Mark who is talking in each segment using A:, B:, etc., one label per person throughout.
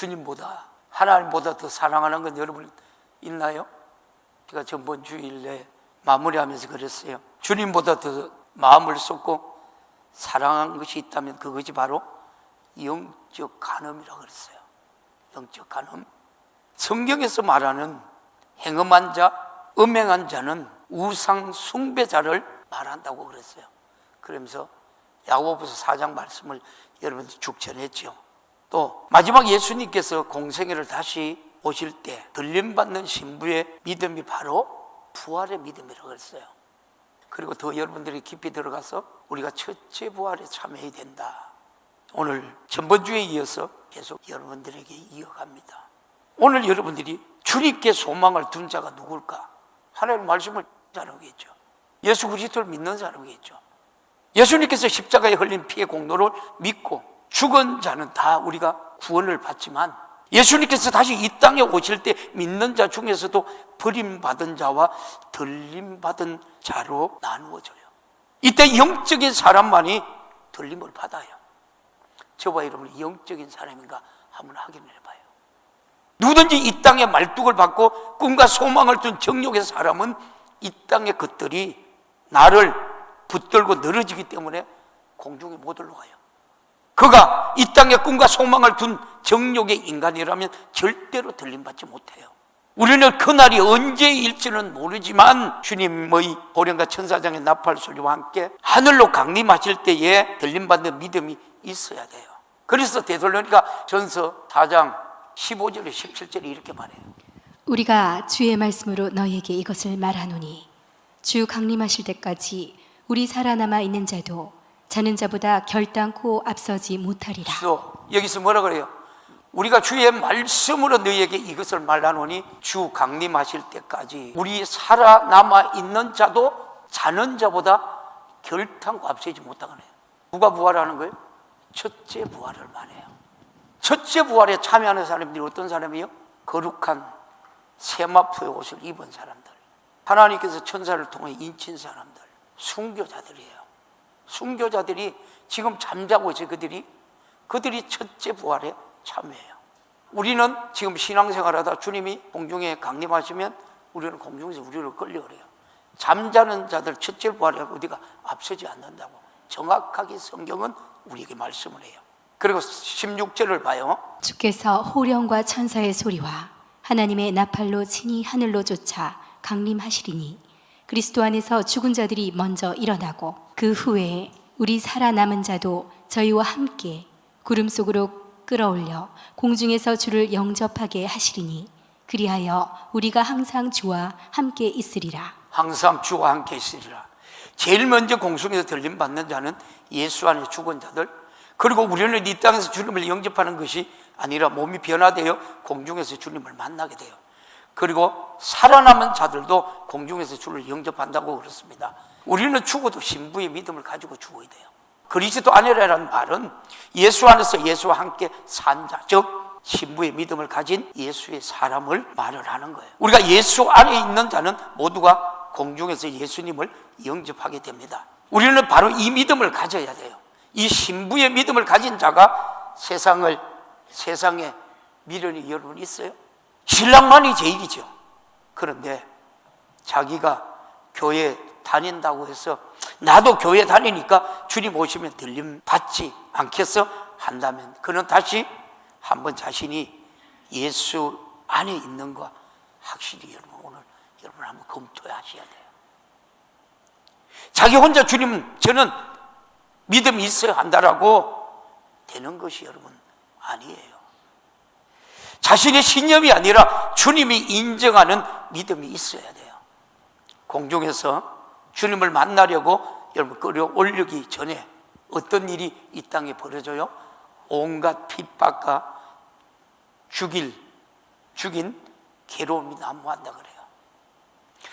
A: 주님보다, 하나님보다 더 사랑하는 건 여러분 있나요? 제가 전번 주일에 마무리하면서 그랬어요. 주님보다 더 마음을 쏟고 사랑한 것이 있다면 그것이 바로 영적 간음이라고 그랬어요. 영적 간음. 성경에서 말하는 행음한 자, 음행한 자는 우상 숭배자를 말한다고 그랬어요. 그러면서 야고보서 4장 말씀을 여러분들 쭉 전했죠. 또 마지막 예수님께서 공생애를 다시 오실 때 들림받는 신부의 믿음이 바로 부활의 믿음이라고 그랬어요. 그리고 더 여러분들이 깊이 들어가서 우리가 첫째 부활에 참여해야 된다. 오늘 전번주에 이어서 계속 여러분들에게 이어갑니다. 오늘 여러분들이 주님께 소망을 둔 자가 누굴까? 하나님의 말씀을 사람이겠죠. 예수 그리스도를 믿는 사람이겠죠. 예수님께서 십자가에 흘린 피의 공로를 믿고 죽은 자는 다 우리가 구원을 받지만 예수님께서 다시 이 땅에 오실 때 믿는 자 중에서도 버림받은 자와 들림받은 자로 나누어져요. 이때 영적인 사람만이 들림을 받아요. 저와 여러분이 영적인 사람인가 한번 확인을 해봐요. 누구든지 이 땅에 말뚝을 받고 꿈과 소망을 둔 정욕의 사람은 이 땅의 것들이 나를 붙들고 늘어지기 때문에 공중에 못 올라가요. 그가 이 땅에 꿈과 소망을 둔 정욕의 인간이라면 절대로 들림받지 못해요. 우리는 그날이 언제일지는 모르지만 주님의 보령과 천사장의 나팔 소리와 함께 하늘로 강림하실 때에 들림받는 믿음이 있어야 돼요. 그래서 데살로니가 전서 4장 15절에 17절에 이렇게 말해요.
B: 우리가 주의 말씀으로 너희에게 이것을 말하노니 주 강림하실 때까지 우리 살아남아 있는 자도 자는 자보다 결단코 앞서지 못하리라.
A: 여기서 뭐라 그래요? 우리가 주의 말씀으로 너희에게 이것을 말하노니 주 강림하실 때까지 우리 살아남아 있는 자도 자는 자보다 결단코 앞서지 못하거든요. 누가 부활하는 거예요? 첫째 부활을 말해요. 첫째 부활에 참여하는 사람들이 어떤 사람이에요? 거룩한 세마포의 옷을 입은 사람들, 하나님께서 천사를 통해 인친 사람들, 순교자들이에요. 순교자들이 지금 잠자고 있어요. 그들이 첫째 부활에 참여해요. 우리는 지금 신앙생활하다 주님이 공중에 강림하시면 우리는 공중에서 우리를 끌려오래요. 잠자는 자들 첫째 부활에 어디가 앞서지 않는다고 정확하게 성경은 우리에게 말씀을 해요. 그리고 16절을 봐요.
B: 주께서 호령과 천사의 소리와 하나님의 나팔로 친히 하늘로 쫓아 강림하시리니 그리스도 안에서 죽은 자들이 먼저 일어나고 그 후에 우리 살아남은 자도 저희와 함께 구름 속으로 끌어올려 공중에서 주를 영접하게 하시리니 그리하여 우리가 항상 주와 함께 있으리라.
A: 항상 주와 함께 있으리라. 제일 먼저 공중에서 들림받는 자는 예수 안에 죽은 자들, 그리고 우리는 이 땅에서 주님을 영접하는 것이 아니라 몸이 변화되어 공중에서 주님을 만나게 돼요. 그리고 살아남은 자들도 공중에서 주를 영접한다고 그렇습니다. 우리는 죽어도 신부의 믿음을 가지고 죽어야 돼요. 그리스도 안에라는 말은 예수 안에서 예수와 함께 산 자, 즉 신부의 믿음을 가진 예수의 사람을 말을 하는 거예요. 우리가 예수 안에 있는 자는 모두가 공중에서 예수님을 영접하게 됩니다. 우리는 바로 이 믿음을 가져야 돼요. 이 신부의 믿음을 가진 자가 세상에 미련이 여러분 있어요? 신랑만이 제일이죠. 그런데 자기가 교회 다닌다고 해서 나도 교회 다니니까 주님 오시면 들림 받지 않겠어? 한다면 그는 다시 한번 자신이 예수 안에 있는 거 확실히 오늘 여러분 한번 검토하셔야 돼요. 자기 혼자 저는 믿음이 있어야 한다라고 되는 것이 여러분 아니에요. 자신의 신념이 아니라 주님이 인정하는 믿음이 있어야 돼요. 공중에서 주님을 만나려고 여러분 끌어올리기 전에 어떤 일이 이 땅에 벌어져요? 온갖 핍박과 죽인 괴로움이 난무한다 그래요.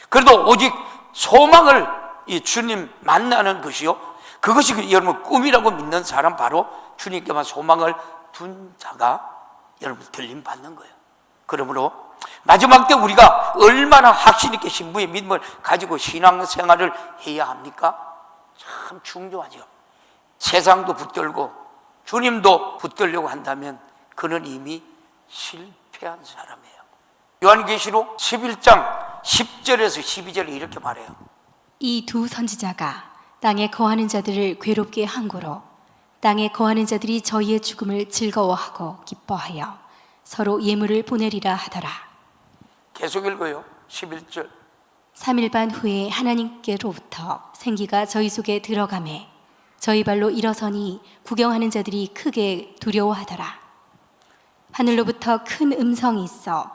A: 그래도 오직 소망을 이 주님 만나는 것이요, 그것이 여러분 꿈이라고 믿는 사람, 바로 주님께만 소망을 둔 자가 여러분 들림 받는 거예요. 그러므로 마지막 때 우리가 얼마나 확신 있게 신부의 믿음을 가지고 신앙생활을 해야 합니까? 참 중요하죠. 세상도 붙들고 주님도 붙들려고 한다면 그는 이미 실패한 사람이에요. 요한계시록 11장 10절에서 12절에 이렇게 말해요.
B: 이 두 선지자가 땅에 거하는 자들을 괴롭게 한 고로 땅에 거하는 자들이 저희의 죽음을 즐거워하고 기뻐하여 서로 예물을 보내리라 하더라.
A: 계속 읽어요. 11절.
B: 3일 반 후에 하나님께로부터 생기가 저희 속에 들어가매 저희 발로 일어서니 구경하는 자들이 크게 두려워하더라. 하늘로부터 큰 음성이 있어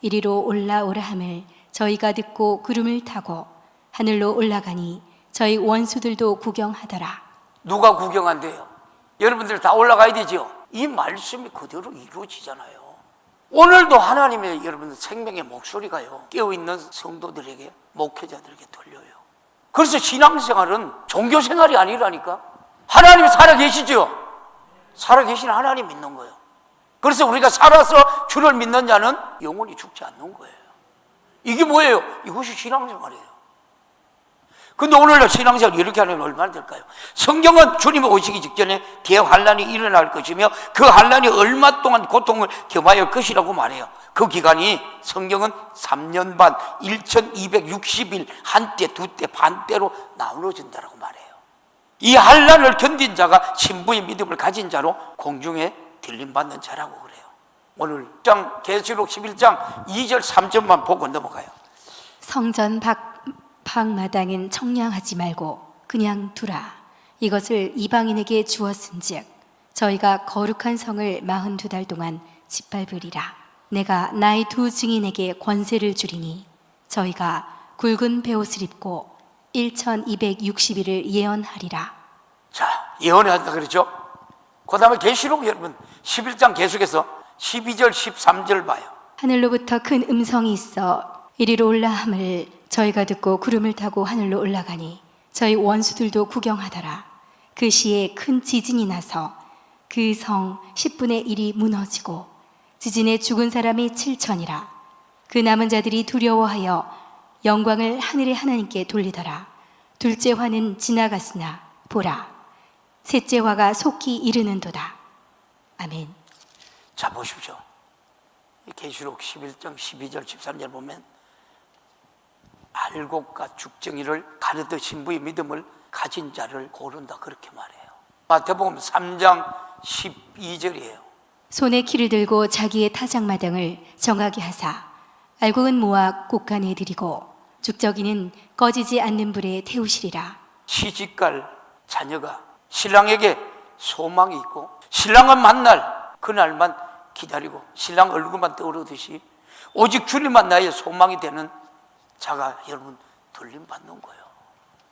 B: 이리로 올라오라 함을 저희가 듣고 구름을 타고 하늘로 올라가니 저희 원수들도 구경하더라.
A: 누가 구경한대요? 여러분들 다 올라가야 되죠. 이 말씀이 그대로 이루어지잖아요. 오늘도 하나님의 여러분들 생명의 목소리가요, 깨어있는 성도들에게, 목회자들에게 들려요. 그래서 신앙생활은 종교생활이 아니라니까. 하나님이 살아계시죠. 살아계신 하나님 믿는 거예요. 그래서 우리가 살아서 주를 믿는 자는 영원히 죽지 않는 거예요. 이게 뭐예요? 이것이 신앙생활이에요. 근데 오늘날 신앙생활 이렇게 하면 얼마나 될까요? 성경은 주님이 오시기 직전에 대환란이 일어날 것이며 그 환란이 얼마 동안 고통을 겸할 것이라고 말해요. 그 기간이 성경은 3년 반, 1260일, 한때, 두때, 반때로 나누어진다고 말해요. 이 환란을 견딘 자가 신부의 믿음을 가진 자로 공중에 들림받는 자라고 그래요. 오늘 계시록 11장 2절 3절만 보고 넘어가요.
B: 성전 밖마당은 청량하지 말고 그냥 두라. 이것을 이방인에게 주었은즉 저희가 거룩한 성을 42달 동안 짓밟으리라. 내가 나의 두 증인에게 권세를 주리니 저희가 굵은 베옷을 입고 1260일을 예언하리라.
A: 자, 예언한다 그러죠. 그 다음에 계시록 여러분 11장 계속해서 12절 13절 봐요.
B: 하늘로부터 큰 음성이 있어 이리로 올라 함을 저희가 듣고 구름을 타고 하늘로 올라가니 저희 원수들도 구경하더라. 그 시에 큰 지진이 나서 그 성 10분의 1이 무너지고 지진에 죽은 사람이 7천이라. 그 남은 자들이 두려워하여 영광을 하늘의 하나님께 돌리더라. 둘째 화는 지나갔으나 보라, 셋째 화가 속히 이르는도다. 아멘.
A: 자, 보십시오. 계시록 11장 12절 13절 보면 알곡과 죽정이를 가르듯 신부의 믿음을 가진 자를 고른다 그렇게 말해요. 마태복음 3장 12절이에요.
B: 손에 키를 들고 자기의 타작마당을 정하게 하사 알곡은 모아 곳간에 들이고 죽적이는 꺼지지 않는 불에 태우시리라.
A: 시집갈 자녀가 신랑에게 소망이 있고 신랑은 만날 그날만 기다리고 신랑 얼굴만 떠오르듯이 오직 주님만 나의 소망이 되는 자가 여러분 돌림받는 거예요.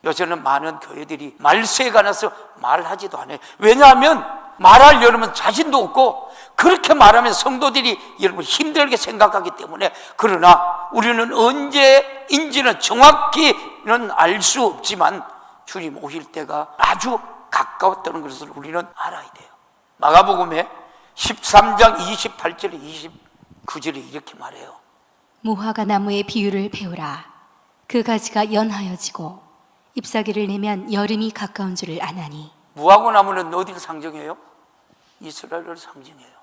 A: 요새는 많은 교회들이 말세에 관해서 말하지도 않아요. 왜냐하면 말할 여러분 자신도 없고 그렇게 말하면 성도들이 여러분 힘들게 생각하기 때문에. 그러나 우리는 언제인지는 정확히는 알 수 없지만 주님 오실 때가 아주 가까웠다는 것을 우리는 알아야 돼요. 마가복음에 13장 28절에 29절에 이렇게 말해요.
B: 무화과 나무의 비유를 배우라. 그 가지가 연하여지고 잎사귀를 내면 여름이 가까운 줄을 아나니.
A: 무화과 나무는 어디를 상징해요? 이스라엘을 상징해요.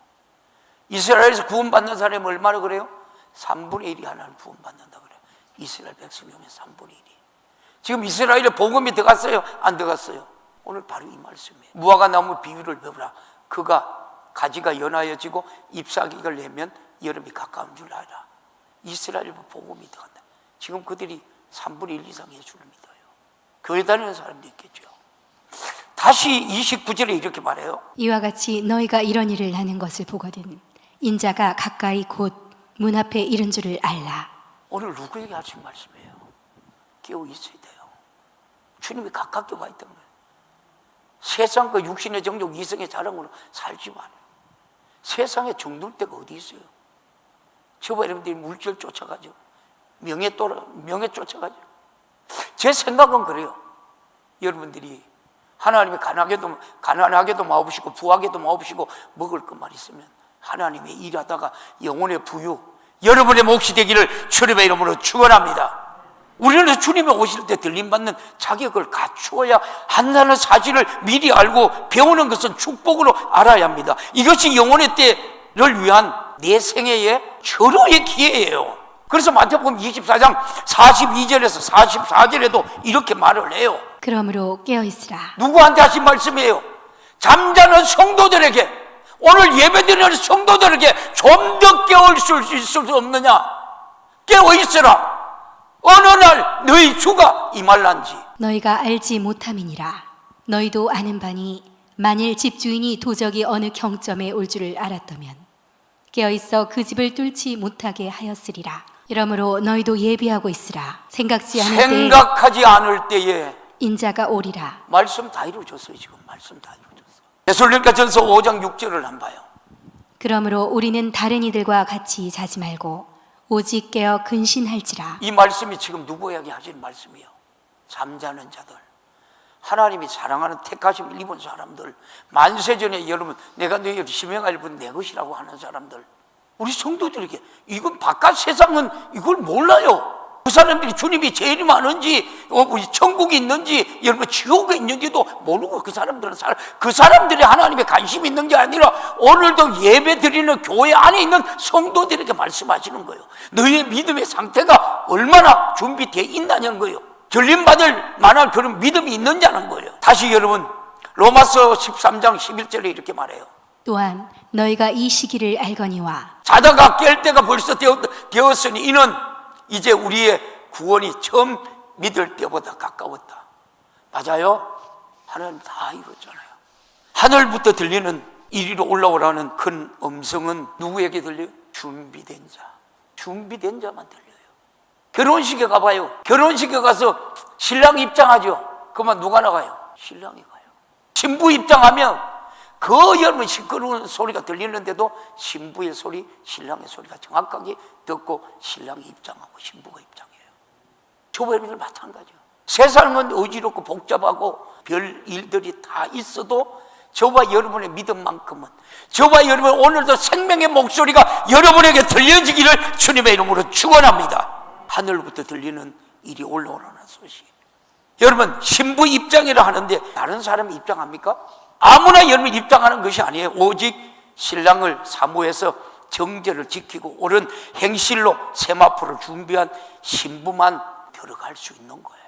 A: 이스라엘에서 구원받는 사람이 얼마나 그래요? 3분의 1이 하나님 구원받는다 그래요. 이스라엘 백성 중에 3분의 1이. 지금 이스라엘에 복음이 들어갔어요? 안 들어갔어요? 오늘 바로 이 말씀이에요. 무화과 나무 비유를 배우라. 그가 가지가 연하여지고 잎사귀를 내면 여름이 가까운 줄 알아. 이스라엘 복음이 들어간다. 지금 그들이 3분의 1 이상 예수를 믿어요. 교회 다니는 사람도 있겠죠. 다시 29절에 이렇게 말해요.
B: 이와 같이 너희가 이런 일을 하는 것을 보거든 인자가 가까이 곧 문 앞에 이른 줄을 알라.
A: 오늘 누구에게 하신 말씀이에요? 깨어 있어야 돼요. 주님이 가깝게 와 있던 거예요. 세상과 육신의 정욕, 이성의 자랑으로 살지 마요. 세상에 정들 데가 어디 있어요? 저와 여러분들이 물질 쫓아가죠. 명예 쫓아가죠. 제 생각은 그래요. 여러분들이 하나님이 가난하게도 마옵시고 부하게도 마옵시고 먹을 것만 있으면 하나님의 일하다가 영혼의 부유, 여러분의 몫이 되기를 주님의 이름으로 축원합니다. 우리는 주님이 오실 때 들림받는 자격을 갖추어야 한다는 사실을 미리 알고 배우는 것은 축복으로 알아야 합니다. 이것이 영혼의 때 위한 내 생애의 절호의 기회예요. 그래서 마태복음 24장 42절에서 44절에도 이렇게 말을 해요.
B: 그러므로 깨어있으라.
A: 누구한테 하신 말씀이에요? 잠자는 성도들에게, 오늘 예배드리는 성도들에게 좀 더 깨어있을 수 없느냐? 깨어있으라. 어느 날 너희 주가 임할란지.
B: 너희가 알지 못함이니라. 너희도 아는 바니 만일 집주인이 도적이 어느 경점에 올 줄을 알았다면 깨어있어 그 집을 뚫지 못하게 하였으리라. 이러므로 너희도 예비하고 있으라.
A: 생각하지 않을 때에
B: 인자가 오리라.
A: 말씀 다 이루어졌어요. 지금 말씀 다 이루어졌어요. 데살로니가전서 5장 6절을 한번 봐요.
B: 그러므로 우리는 다른 이들과 같이 자지 말고 오직 깨어 근신할지라.
A: 이 말씀이 지금 누구에게 하신 말씀이에요? 잠자는 자들, 하나님이 사랑하는 택하심을 입은 사람들, 만세전에 여러분 내가 너희를 지명할 분 내 것이라고 하는 사람들, 우리 성도들에게 이건 바깥 세상은 이걸 몰라요. 그 사람들이 주님이 제일 많은지, 우리 천국이 있는지, 여러분 지옥에 있는지도 모르고 그 사람들이 하나님에 관심이 있는 게 아니라 오늘도 예배 드리는 교회 안에 있는 성도들에게 말씀하시는 거예요. 너희의 믿음의 상태가 얼마나 준비되어 있느냐는 거예요. 전림받을 만한 그런 믿음이 있느냐는 거예요. 다시 여러분 로마서 13장 11절에 이렇게 말해요.
B: 또한 너희가 이 시기를 알거니와
A: 자다가 깰 때가 벌써 되었으니 이는 이제 우리의 구원이 처음 믿을 때보다 가까웠다. 맞아요? 하나님 다 이뤘잖아요. 하늘부터 들리는 이리로 올라오라는 큰 음성은 누구에게 들려요? 준비된 자만 들려요. 결혼식에 가봐요. 결혼식에 가서 신랑 입장하죠. 그러면 누가 나가요? 신랑이 가요. 신부 입장하면 여러분 시끄러운 소리가 들리는데도 신부의 소리, 신랑의 소리가 정확하게 듣고 신랑이 입장하고 신부가 입장해요. 조별들 마찬가지예요. 세상은 어지럽고 복잡하고 별 일들이 다 있어도 저와 여러분의 믿음만큼은, 저와 여러분 오늘도 생명의 목소리가 여러분에게 들려지기를 주님의 이름으로 축원합니다. 하늘부터 들리는 일이 올라오라는 소식. 여러분 신부 입장이라 하는데 다른 사람이 입장합니까? 아무나 여러분 입장하는 것이 아니에요. 오직 신랑을 사모해서 정제를 지키고 옳은 행실로 세마포를 준비한 신부만 들어갈 수 있는 거예요.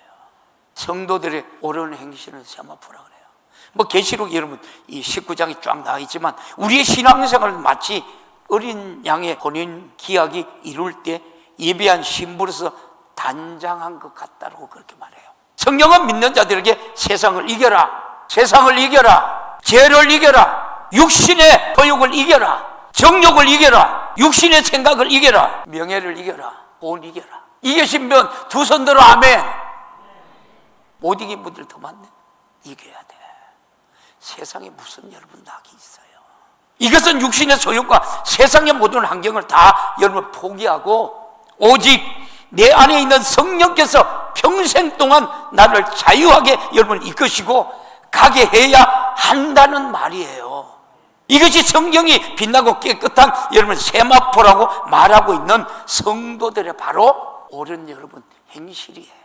A: 성도들의 옳은 행실은 세마포라 그래요. 계시록 여러분 이 19장이 쫙 나와 있지만 우리의 신앙생활은 마치 어린 양의 혼인 기약이 이룰 때 예비한 신부로서 단장한 것 같다고 그렇게 말해요. 성경은 믿는 자들에게 세상을 이겨라, 죄를 이겨라, 육신의 도욕을 이겨라, 정욕을 이겨라, 육신의 생각을 이겨라, 명예를 이겨라, 돈 이겨라. 이기신 분 두 손 들어 아멘. 못 이긴 분들 더 많네. 이겨야 돼. 세상에 무슨 여러분 낙이 있어요. 이것은 육신의 소욕과 세상의 모든 환경을 다 여러분 포기하고 오직 내 안에 있는 성령께서 평생 동안 나를 자유하게 여러분 이끄시고 가게 해야 한다는 말이에요. 이것이 성경이 빛나고 깨끗한 여러분 세마포라고 말하고 있는 성도들의 바로 옳은 여러분 행실이에요.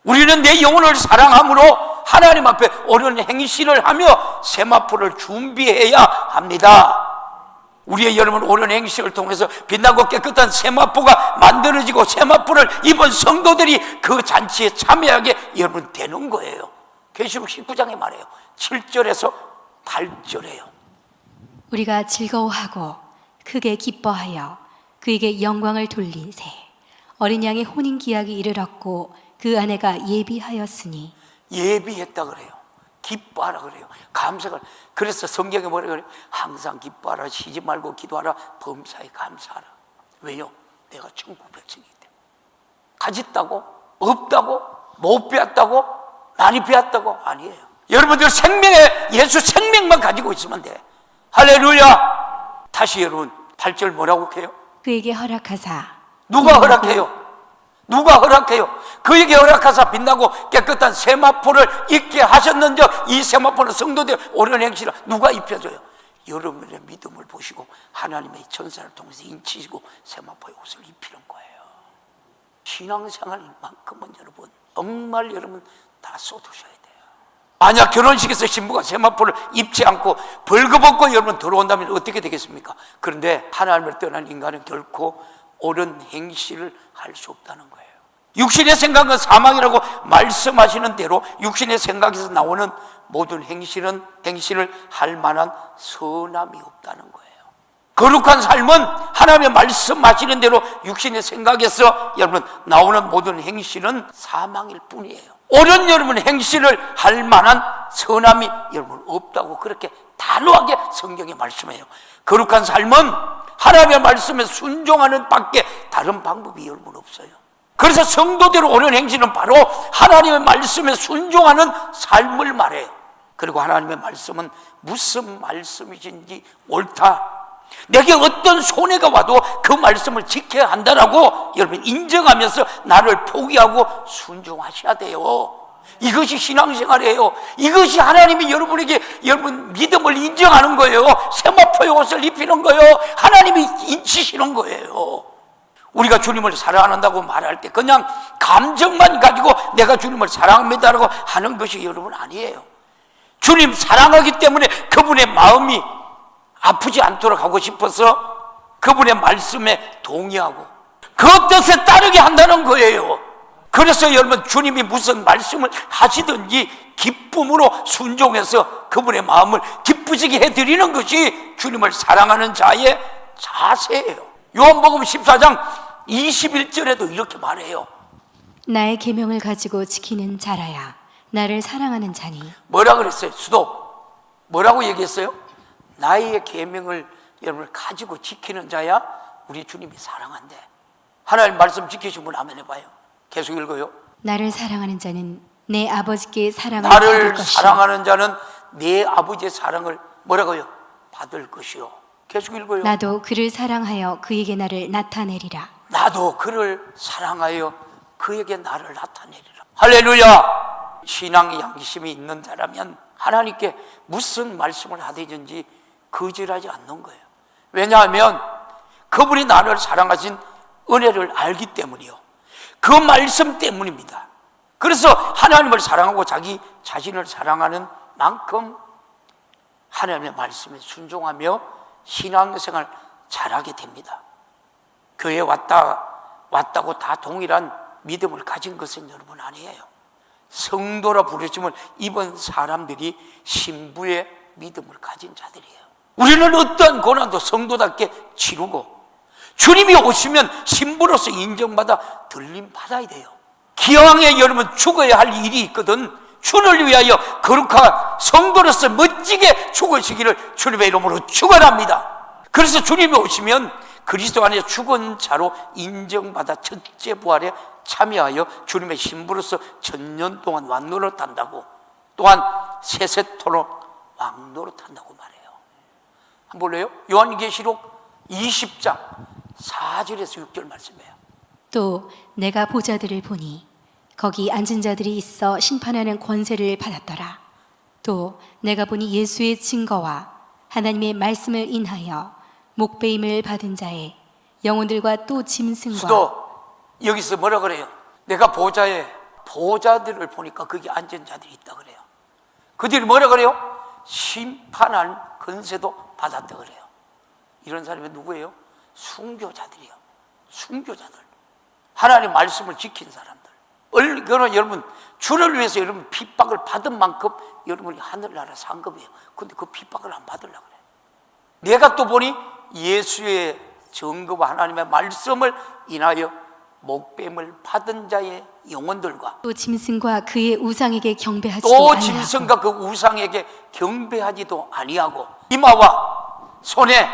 A: 우리는 내 영혼을 사랑함으로 하나님 앞에 옳은 행실을 하며 세마포를 준비해야 합니다. 우리의 여러분 옳은 행실을 통해서 빛나고 깨끗한 세마포가 만들어지고 세마포를 입은 성도들이 그 잔치에 참여하게 여러분 되는 거예요. 계시록 19장에 말해요. 7절에서 8절에요.
B: 우리가 즐거워하고 크게 기뻐하여 그에게 영광을 돌린새 어린 양의 혼인 기약이 이르렀고 그 아내가 예비하였으니.
A: 예비했다 그래요. 기뻐하라 그래요. 감사가. 그래서 성경에 뭐라 그래요? 항상 기뻐하라, 쉬지 말고 기도하라, 범사에 감사하라. 왜요? 내가 천국 백성이기 때문에. 가졌다고? 없다고? 못 배웠다고? 많이 배웠다고? 아니에요. 여러분들 생명에 예수 생명만 가지고 있으면 돼. 할렐루야. 다시 여러분 8절 뭐라고 해요?
B: 그에게 허락하사.
A: 누가 허락해요? 누가 허락해요? 그에게 허락하사 빛나고 깨끗한 세마포를 입게 하셨는즉 이 세마포는 성도들 옳은 행실을 누가 입혀줘요? 여러분의 믿음을 보시고 하나님의 천사를 통해서 인치시고 세마포의 옷을 입히는 거예요. 신앙생활만큼은 여러분 정말 여러분 다 쏟으셔야 돼요. 만약 결혼식에서 신부가 세마포를 입지 않고 벌거벗고 여러분 들어온다면 어떻게 되겠습니까? 그런데 하나님을 떠난 인간은 결코 옳은 행실을 할 수 없다는 거예요. 육신의 생각은 사망이라고 말씀하시는 대로 육신의 생각에서 나오는 모든 행실을 할 만한 선함이 없다는 거예요. 거룩한 삶은 하나님의 말씀하시는 대로 육신의 생각에서 여러분 나오는 모든 행실은 사망일 뿐이에요. 옳은 여러분 행실을 할 만한 선함이 여러분 없다고 그렇게 단호하게 성경에 말씀해요. 거룩한 삶은 하나님의 말씀에 순종하는 밖에 다른 방법이 여러분 없어요. 그래서 성도대로 옳은 행실은 바로 하나님의 말씀에 순종하는 삶을 말해요. 그리고 하나님의 말씀은 무슨 말씀이신지 옳다, 내게 어떤 손해가 와도 그 말씀을 지켜야 한다라고 여러분 인정하면서 나를 포기하고 순종하셔야 돼요. 이것이 신앙생활이에요. 이것이 하나님이 여러분에게 여러분 믿음을 인정하는 거예요. 세마포의 옷을 입히는 거예요. 하나님이 인치시는 거예요. 우리가 주님을 사랑한다고 말할 때 그냥 감정만 가지고 내가 주님을 사랑합니다라고 하는 것이 여러분 아니에요. 주님 사랑하기 때문에 그분의 마음이 아프지 않도록 하고 싶어서 그분의 말씀에 동의하고 그 뜻에 따르게 한다는 거예요. 그래서 여러분 주님이 무슨 말씀을 하시든지 기쁨으로 순종해서 그분의 마음을 기쁘시게 해드리는 것이 주님을 사랑하는 자의 자세예요. 요한복음 14장 21절에도 이렇게 말해요.
B: 나의 계명을 가지고 지키는 자라야 나를 사랑하는 자니.
A: 뭐라 그랬어요? 수도 뭐라고 얘기했어요? 나의 계명을 여러분 가지고 지키는 자야 우리 주님이 사랑한대. 하나님 말씀 지키신 분 아멘 해봐요. 계속 읽어요.
B: 나를 사랑하는 자는 내 아버지께 사랑을
A: 나를
B: 받을 것이요.
A: 사랑하는 자는 내 아버지의 사랑을 뭐라고요? 받을 것이요. 계속 읽어요.
B: 나도 그를 사랑하여 그에게 나를 나타내리라.
A: 나도 그를 사랑하여 그에게 나를 나타내리라. 할렐루야. 신앙의 양심이 있는 자라면 하나님께 무슨 말씀을 하든지 거절하지 않는 거예요. 왜냐하면 그분이 나를 사랑하신 은혜를 알기 때문이요. 그 말씀 때문입니다. 그래서 하나님을 사랑하고 자기 자신을 사랑하는 만큼 하나님의 말씀에 순종하며 신앙생활 잘하게 됩니다. 교회에 왔다고 다 동일한 믿음을 가진 것은 여러분 아니에요. 성도라 부르심을 입은 사람들이 신부의 믿음을 가진 자들이에요. 우리는 어떠한 고난도 성도답게 치르고 주님이 오시면 신부로서 인정받아 들림받아야 돼요. 기왕에 여러분 죽어야 할 일이 있거든 주를 위하여 거룩한 성도로서 멋지게 죽으시기를 주님의 이름으로 축원합니다. 그래서 주님이 오시면 그리스도 안에 죽은 자로 인정받아 첫째 부활에 참여하여 주님의 신부로서 천년 동안 왕노릇한다고, 또한 세세토록 왕노릇한다고 말해요. 한번 볼래요? 요한계시록 20장 4절에서 6절 말씀이에요.
B: 또 내가 보좌들을 보니 거기 앉은 자들이 있어 심판하는 권세를 받았더라. 또 내가 보니 예수의 증거와 하나님의 말씀을 인하여 목배임을 받은 자의 영혼들과 또 짐승과.
A: 수도 여기서 뭐라 그래요? 내가 보좌들을 보니까 거기 앉은 자들이 있다 그래요. 그들이 뭐라 그래요? 심판할 권세도 받았다 그래요. 이런 사람이 누구예요? 순교자들이요. 순교자들. 하나님 말씀을 지킨 사람들. 그러나 여러분 주를 위해서 여러분 핍박을 받은 만큼 여러분이 하늘나라 상급이에요. 근데 그 핍박을 안 받으려고 그래요. 내가 또 보니 예수의 증거와 하나님의 말씀을 인하여 목뱀을 받은 자의 영혼들과
B: 또 짐승과 그의 우상에게 경배하지도
A: 또
B: 아니하고
A: 짐승과 그 우상에게 경배하지도 아니하고 이마와 손에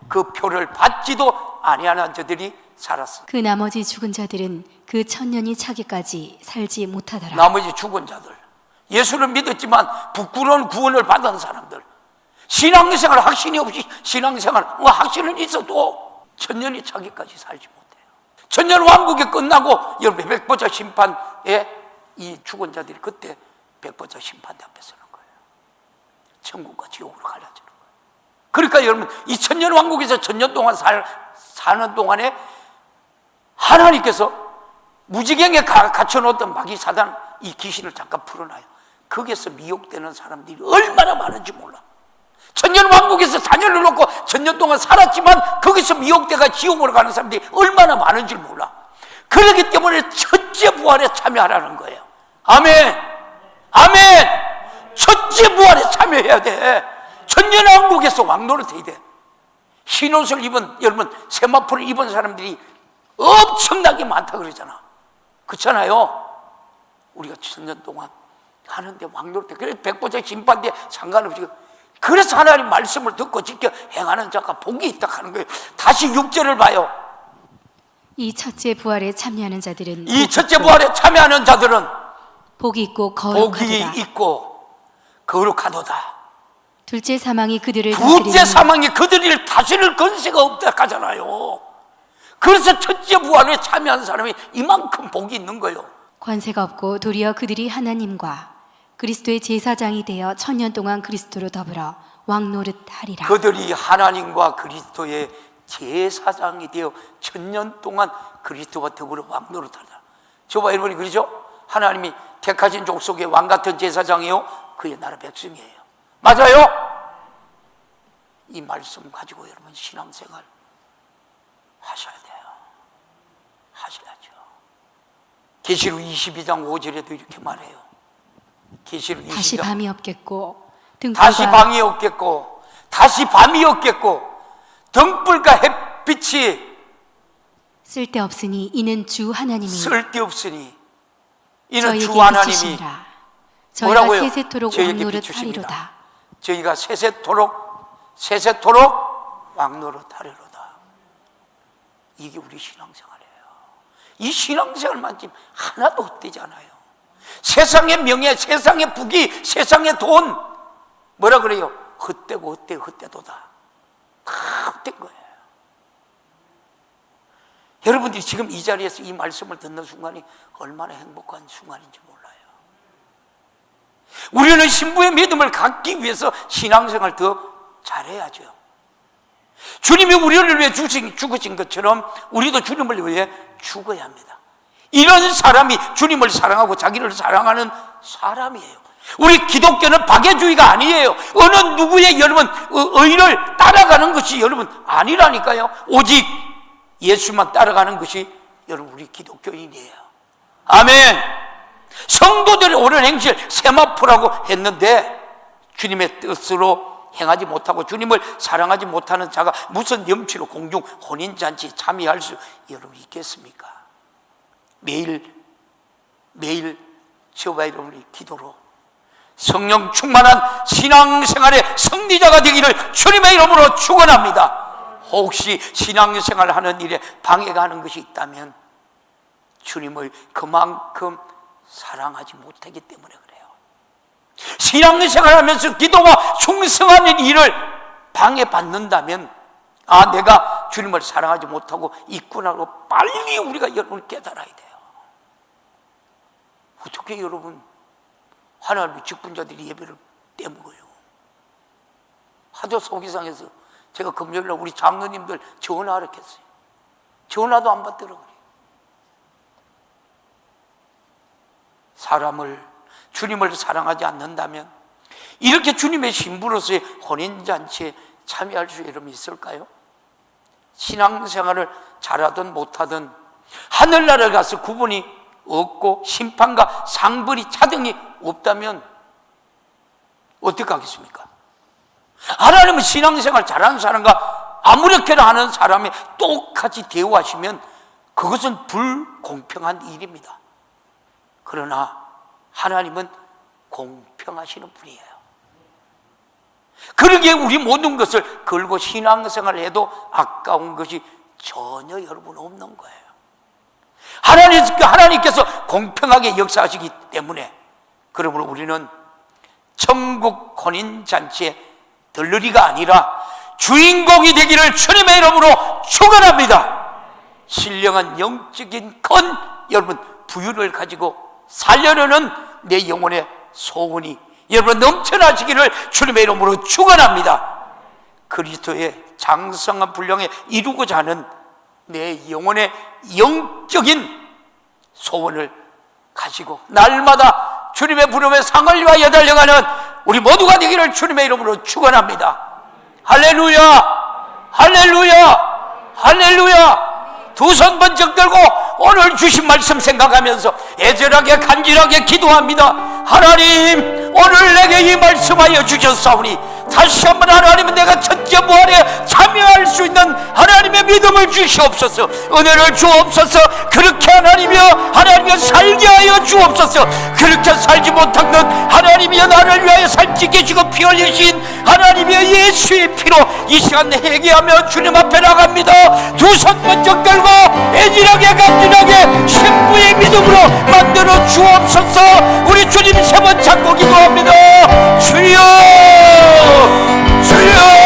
A: 그 표를 받지도 아니하는 자들이 살았어.
B: 그 나머지 죽은 자들은 그 천년이 차기까지 살지 못하더라.
A: 나머지 죽은 자들, 예수를 믿었지만 부끄러운 구원을 받은 사람들, 신앙생활 확신이 없이 신앙생활 확신은 있어도 천년이 차기까지 살지 못해요. 천년 왕국이 끝나고 여러분 백보자 심판에 이 죽은 자들이 그때 백보자 심판대 앞에 서는 거예요. 천국과 지옥으로 갈라지는 거예요. 그러니까 여러분 이 천년 왕국에서 천년 동안 사는 동안에 하나님께서 무지경에 갇혀놓던 마귀 사단 이 귀신을 잠깐 풀어놔요. 거기에서 미혹되는 사람들이 얼마나 많은지 몰라. 천년왕국에서 자녀를 놓고 천년 동안 살았지만 거기서 미혹되가 지옥으로 가는 사람들이 얼마나 많은지 몰라. 그렇기 때문에 첫째 부활에 참여하라는 거예요. 아멘. 아멘. 첫째 부활에 참여해야 돼. 천년왕국에서 왕노릇해야 돼. 흰옷을 입은, 여러분 세마포를 입은 사람들이 엄청나게 많다 그러잖아. 그렇잖아요. 우리가 천년 동안 하는데 왕노릇해. 그래서 백보자 심판대 상관없이. 그래서 하나님 말씀을 듣고 지켜 행하는 자가 복이 있다 하는 거예요. 다시 6절을 봐요.
B: 이 첫째 부활에 참여하는 자들은
A: 이 첫째 부활에 참여하는 자들은
B: 복이 있고
A: 복이
B: 거룩하도다.
A: 있고 거룩하도다.
B: 둘째 사망이 그들을
A: 둘째
B: 다스리는
A: 사망이 그들을 다스릴 권세가 없다 하잖아요. 그래서 첫째 부활에 참여한 사람이 이만큼 복이 있는 거예요.
B: 권세가 없고 도리어 그들이 하나님과 그리스도의 제사장이 되어 천년 동안 그리스도로 더불어 왕노릇하리라.
A: 그들이 하나님과 그리스도의 제사장이 되어 천년 동안 그리스도와 더불어 왕노릇하리라. 저봐 여러분이 그러죠? 하나님이 택하신 족속의 왕같은 제사장이요 그의 나라 백성이에요. 맞아요? 이 말씀 가지고 여러분 신앙생활 하셔야 돼요. 하셔야죠. 계시록 22장 5절에도 이렇게 말해요. 계시록
B: 다시
A: 22장
B: 밤이 없겠고
A: 다시
B: 등불과
A: 밤이 없겠고 다시 밤이 없겠고 등불과 햇빛이
B: 쓸데없으니 이는 주 하나님이
A: 쓸데없으니 이는
B: 저희에게
A: 주 하나님이
B: 비추시니라. 저희가
A: 뭐라고요?
B: 세세토록
A: 저희에게
B: 왕노릇하리로다.
A: 비추십니다. 저희가 세세토록 왕노릇하리로다. 이게 우리 신앙생활이에요. 이 신앙생활만 지금 하나도 헛되잖아요. 세상의 명예, 세상의 부귀, 세상의 돈 뭐라 그래요? 헛되고 헛되고 헛되도다. 다 헛된 거예요. 여러분들이 지금 이 자리에서 이 말씀을 듣는 순간이 얼마나 행복한 순간인지 몰라요. 우리는 신부의 믿음을 갖기 위해서 신앙생활 더 잘해야죠. 주님이 우리를 위해 죽으신 것처럼 우리도 주님을 위해 죽어야 합니다. 이런 사람이 주님을 사랑하고 자기를 사랑하는 사람이에요. 우리 기독교는 박애주의가 아니에요. 어느 누구의 여러분 의를 따라가는 것이 여러분 아니라니까요. 오직 예수만 따라가는 것이 여러분 우리 기독교인이에요. 아멘. 성도들의 옳은 행실 세마포라고 했는데 주님의 뜻으로 행하지 못하고 주님을 사랑하지 못하는 자가 무슨 염치로 공중 혼인잔치에 참여할 수 여러분 있겠습니까? 매일 저와 여러분의 기도로 성령 충만한 신앙생활의 승리자가 되기를 주님의 이름으로 축원합니다. 혹시 신앙생활 하는 일에 방해가 하는 것이 있다면 주님을 그만큼 사랑하지 못하기 때문에 그래요. 신앙생활하면서 기도와 충성하는 일을 방해받는다면 내가 주님을 사랑하지 못하고 있구나로 빨리 우리가 여러분 깨달아야 돼요. 어떻게 여러분 하나님의 직분자들이 예배를 떼먹어요? 하도 속이상해서 제가 금요일날 우리 장로님들 전화하라 했어요. 전화도 안 받더라고요. 주님을 사랑하지 않는다면 이렇게 주님의 신부로서의 혼인잔치에 참여할 수 여러분 있을까요? 신앙생활을 잘하든 못하든 하늘나라에 가서 구분이 없고 심판과 상벌이 차등이 없다면 어떻게 하겠습니까? 하나님은 신앙생활 잘하는 사람과 아무렇게나 하는 사람이 똑같이 대우하시면 그것은 불공평한 일입니다. 그러나 하나님은 공평하시는 분이에요. 그러기에 우리 모든 것을 걸고 신앙생활을 해도 아까운 것이 전혀 여러분 없는 거예요. 하나님께서 공평하게 역사하시기 때문에 그러므로 우리는 천국 혼인잔치에 들러리가 아니라 주인공이 되기를 주님의 이름으로 축원합니다. 신령한 영적인 큰 여러분 부유를 가지고 살려려는 내 영혼의 소원이 여러분 넘쳐나시기를 주님의 이름으로 축원합니다. 그리스도의 장성한 분량에 이루고자 하는 내 영혼의 영적인 소원을 가지고 날마다 주님의 부름에 상을 위하여 달려가는 우리 모두가 되기를 주님의 이름으로 축원합니다. 할렐루야, 할렐루야, 할렐루야. 두 손 번쩍 들고 오늘 주신 말씀 생각하면서 애절하게 간절하게 기도합니다. 하나님, 오늘 내게 이 말씀하여 주셨사오니 다시 한번 하나님은 내가 첫째 부활에 참여할 수 있는 하나님의 믿음을 주시옵소서. 은혜를 주옵소서. 그렇게 하나님이여 살게 하여 주옵소서. 그렇게 살지 못하는 하나님이여 나를 위하여 살찌 계시고 피 흘리신 하나님이여 예수의 피로 이 시간 회개하며 주님 앞에 나갑니다. 두 손 번쩍 들고 애절하게 간절하게 신부의 믿음으로 만들어 주옵소서. 우리 주님 세 번 찾고 기도합니다. 주여, 주여.